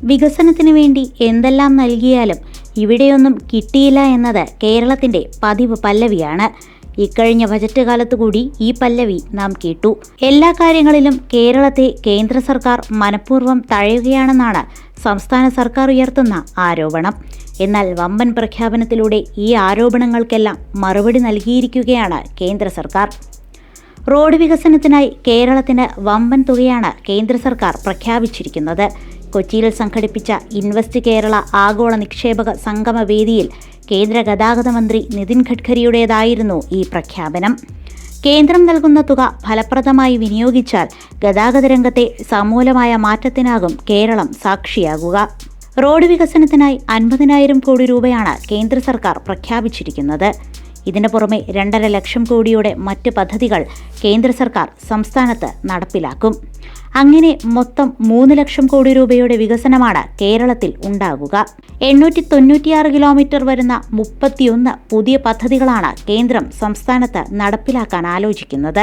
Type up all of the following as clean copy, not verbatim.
വികസനത്തിനു വേണ്ടി എന്തെല്ലാം നൽകിയാലും ഇവിടെയൊന്നും കിട്ടിയില്ല എന്നത് കേരളത്തിന്റെ പതിവ് പല്ലവിയാണ്. ഇക്കഴിഞ്ഞ ബജറ്റ് കാലത്തുകൂടി ഈ പല്ലവി നാം കേട്ടു. എല്ലാ കാര്യങ്ങളിലും കേരളത്തെ കേന്ദ്ര സർക്കാർ മനഃപൂർവ്വം തഴയുകയാണെന്നാണ് സംസ്ഥാന സർക്കാർ ഉയർത്തുന്ന ആരോപണം. എന്നാൽ വമ്പൻ പ്രഖ്യാപനത്തിലൂടെ ഈ ആരോപണങ്ങൾക്കെല്ലാം മറുപടി നൽകിയിരിക്കുകയാണ് കേന്ദ്ര സർക്കാർ. റോഡ് വികസനത്തിനായി കേരളത്തിന് വമ്പൻ തുകയാണ് കേന്ദ്ര സർക്കാർ പ്രഖ്യാപിച്ചിരിക്കുന്നത്. കൊച്ചിയിൽ സംഘടിപ്പിച്ച ഇൻവെസ്റ്റ് കേരള ആഗോള നിക്ഷേപക സംഗമ വേദിയിൽ കേന്ദ്ര ഗതാഗത മന്ത്രി നിതിൻ ഗഡ്കരിയുടേതായിരുന്നു ഈ പ്രഖ്യാപനം. കേന്ദ്രം നൽകുന്ന തുക ഫലപ്രദമായി വിനിയോഗിച്ചാൽ ഗതാഗത രംഗത്തെ സമൂലമായ മാറ്റത്തിനാകും കേരളം സാക്ഷിയാകുക. റോഡ് വികസനത്തിനായി 50,000 കോടി രൂപയാണ് കേന്ദ്ര സർക്കാർ പ്രഖ്യാപിച്ചിരിക്കുന്നത്. ഇതിനു പുറമെ 2.5 ലക്ഷം കോടിയുടെ മറ്റ് പദ്ധതികൾ കേന്ദ്ര സർക്കാർ സംസ്ഥാനത്ത് നടപ്പിലാക്കും. അങ്ങനെ മൊത്തം 3 ലക്ഷം കോടി രൂപയുടെ വികസനമാണ് കേരളത്തിൽ ഉണ്ടാകുക. 896 കിലോമീറ്റർ വരുന്ന 31 പുതിയ പദ്ധതികളാണ് കേന്ദ്രം സംസ്ഥാനത്ത് നടപ്പിലാക്കാൻ ആലോചിക്കുന്നത്.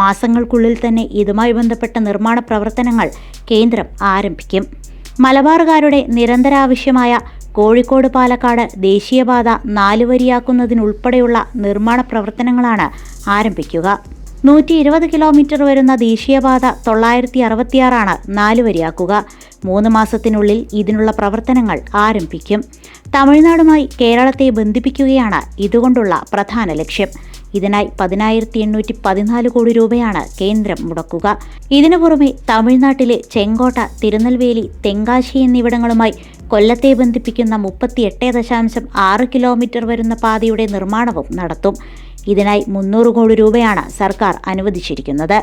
മാസങ്ങൾക്കുള്ളിൽ തന്നെ ഇതുമായി ബന്ധപ്പെട്ട നിർമ്മാണ പ്രവർത്തനങ്ങൾ കേന്ദ്രം ആരംഭിക്കും. മലബാറുകാരുടെ നിരന്തരാവശ്യമായ കോഴിക്കോട് പാലക്കാട് ദേശീയപാത 4 വരിയാക്കുന്നതിനുൾപ്പെടെയുള്ള നിർമ്മാണ പ്രവർത്തനങ്ങളാണ് ആരംഭിക്കുക. 120 കിലോമീറ്റർ വരുന്ന ദേശീയപാത 966 4 വരിയാക്കുക. 3 മാസത്തിനുള്ളിൽ ഇതിനുള്ള പ്രവർത്തനങ്ങൾ ആരംഭിക്കും. തമിഴ്നാടുമായി കേരളത്തെ ബന്ധിപ്പിക്കുകയാണ് ഇതുകൊണ്ടുള്ള പ്രധാന ലക്ഷ്യം. ഇതിനായി 10,814 കോടി രൂപയാണ് കേന്ദ്രം മുടക്കുക. ഇതിനു പുറമെ തമിഴ്നാട്ടിലെ ചെങ്കോട്ട, തിരുനെൽവേലി, തെങ്കാശി എന്നിവിടങ്ങളുമായി കൊല്ലത്തെ ബന്ധിപ്പിക്കുന്ന 38.6 കിലോമീറ്റർ വരുന്ന പാതയുടെ നിർമ്മാണവും നടത്തും. ഇതിനായി 300 കോടി രൂപയാണ് സർക്കാർ അനുവദിച്ചിരിക്കുന്നത്.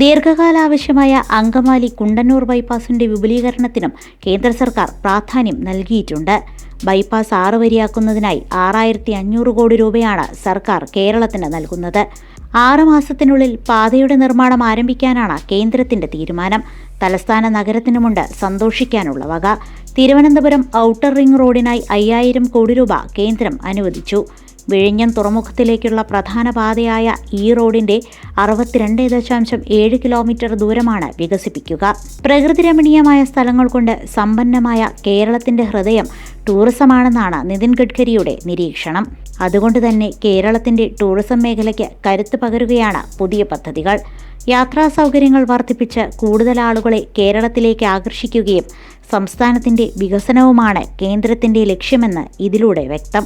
ദീർഘകാല ആവശ്യമായ അങ്കമാലി കുണ്ടന്നൂർ ബൈപ്പാസിന്റെ വിപുലീകരണത്തിനും കേന്ദ്ര സർക്കാർ പ്രാധാന്യം നൽകിയിട്ടുണ്ട്. ബൈപ്പാസ് 6 വരിയാക്കുന്നതിനായി 6,500 കോടി രൂപയാണ് സർക്കാർ കേരളത്തിന് നൽകുന്നത്. 6 മാസത്തിനുള്ളിൽ പാതയുടെ നിർമ്മാണം ആരംഭിക്കാനാണ് കേന്ദ്രത്തിന്റെ തീരുമാനം. തലസ്ഥാന നഗരത്തിനുമുണ്ട് സന്തോഷിക്കാനുള്ള വക. തിരുവനന്തപുരം ഔട്ടർ റിംഗ് റോഡിനായി 5,000 കോടി രൂപ കേന്ദ്രം അനുവദിച്ചു. വിഴിഞ്ഞം തുറമുഖത്തിലേക്കുള്ള പ്രധാന പാതയായ ഈ റോഡിന്റെ 62.7 കിലോമീറ്റർ ദൂരമാണ് വികസിപ്പിക്കുക. പ്രകൃതി രമണീയമായ സ്ഥലങ്ങൾ കൊണ്ട് സമ്പന്നമായ കേരളത്തിന്റെ ഹൃദയം ടൂറിസമാണെന്നാണ് നിതിൻ ഗഡ്കരിയുടെ നിരീക്ഷണം. അതുകൊണ്ട് തന്നെ കേരളത്തിന്റെ ടൂറിസം മേഖലയ്ക്ക് കരുത്ത് പകരുകയാണ് പുതിയ പദ്ധതികൾ. യാത്രാ സൗകര്യങ്ങൾ വർദ്ധിപ്പിച്ച് കൂടുതൽ ആളുകളെ കേരളത്തിലേക്ക് ആകർഷിക്കുകയും സംസ്ഥാനത്തിന്റെ വികസനവുമാണ് കേന്ദ്രത്തിന്റെ ലക്ഷ്യമെന്ന് ഇതിലൂടെ വ്യക്തം.